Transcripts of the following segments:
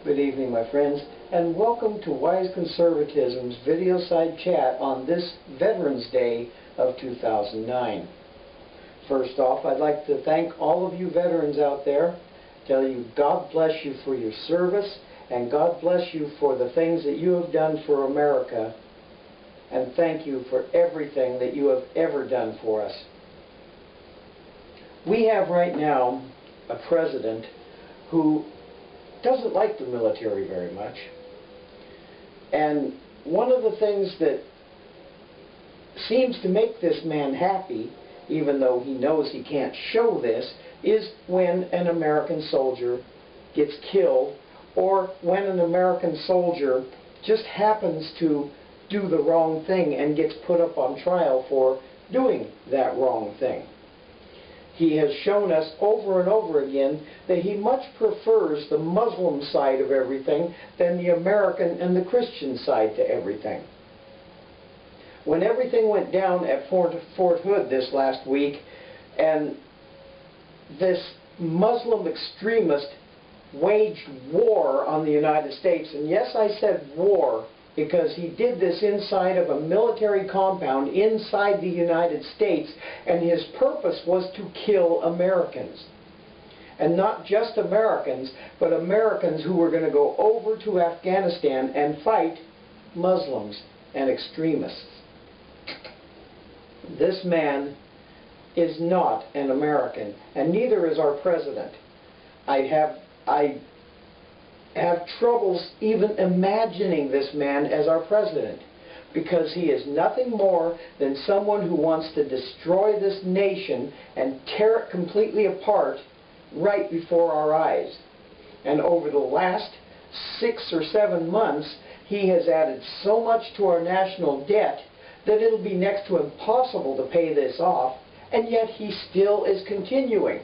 Good evening, my friends, and welcome to WiseConservatism's Videoside chat on this Veterans Day of 2009. First off, I'd like to thank all of you veterans out there, tell you God bless you for your service, and God bless you for the things that you have done for America, and thank you for everything that you have ever done for us. We have right now a president who doesn't like the military very much. And one of the things that seems to make this man happy, even though he knows he can't show this, is when an American soldier gets killed, or when an American soldier just happens to do the wrong thing and gets put up on trial for doing that wrong thing. He has shown us over and over again that he much prefers the Muslim side of everything than the American and the Christian side to everything. When everything went down at Fort Hood this last week, and this Muslim extremist waged war on the United States, and yes, I said war, because he did this inside of a military compound inside the United States, and his purpose was to kill Americans. And not just Americans, but Americans who were going to go over to Afghanistan and fight Muslims and extremists. This man is not an American, and neither is our president. I have troubles even imagining this man as our president, because he is nothing more than someone who wants to destroy this nation and tear it completely apart right before our eyes. And over the last 6 or 7 months, he has added so much to our national debt that it'll be next to impossible to pay this off, and yet he still is continuing.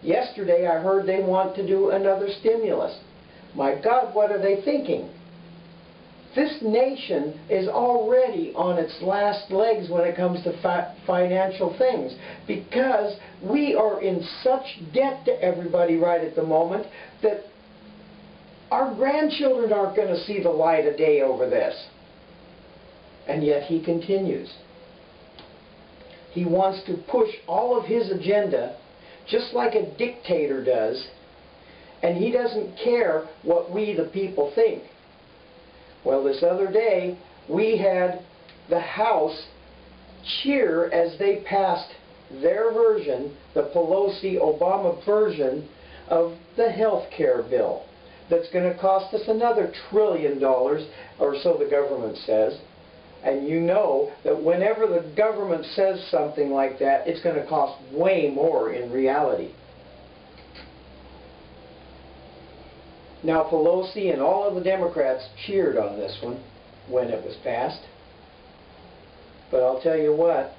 Yesterday I heard they want to do another stimulus. My God, what are they thinking? This nation is already on its last legs when it comes to financial things, because we are in such debt to everybody right at the moment that our grandchildren aren't going to see the light of day over this. And yet he continues. He wants to push all of his agenda just like a dictator does, and he doesn't care what we, the people, think. Well, this other day, we had the House cheer as they passed their version, the Pelosi-Obama version, of the health care bill. That's going to cost us another $1 trillion, or so the government says. And you know that whenever the government says something like that, it's going to cost way more in reality. Now, Pelosi and all of the Democrats cheered on this one when it was passed. But I'll tell you what,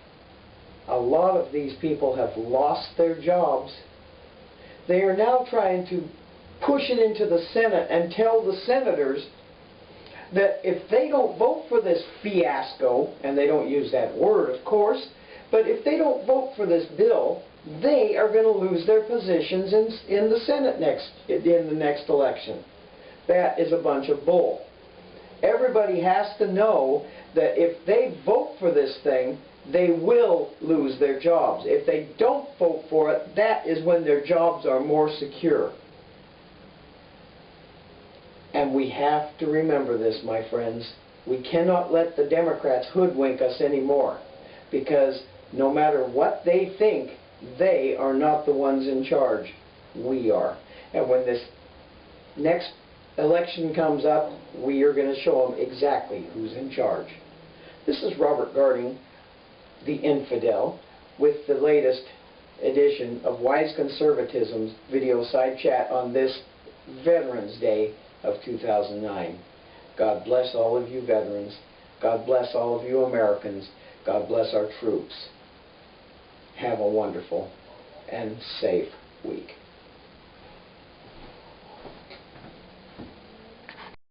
a lot of these people have lost their jobs. They are now trying to push it into the Senate and tell the senators that if they don't vote for this fiasco, and they don't use that word, of course, but if they don't vote for this bill, they are going to lose their positions in the Senate in the next election. That is a bunch of bull. Everybody has to know that if they vote for this thing, they will lose their jobs. If they don't vote for it, that is when their jobs are more secure. And we have to remember this, my friends. We cannot let the Democrats hoodwink us anymore, because no matter what they think, they are not the ones in charge. We are. And when this next election comes up, we are going to show them exactly who's in charge. This is Robert Garding, the infidel, with the latest edition of WiseConservatism's Videoside chat on this Veterans Day of 2009. God bless all of you veterans. God bless all of you Americans. God bless our troops. Have a wonderful and safe week.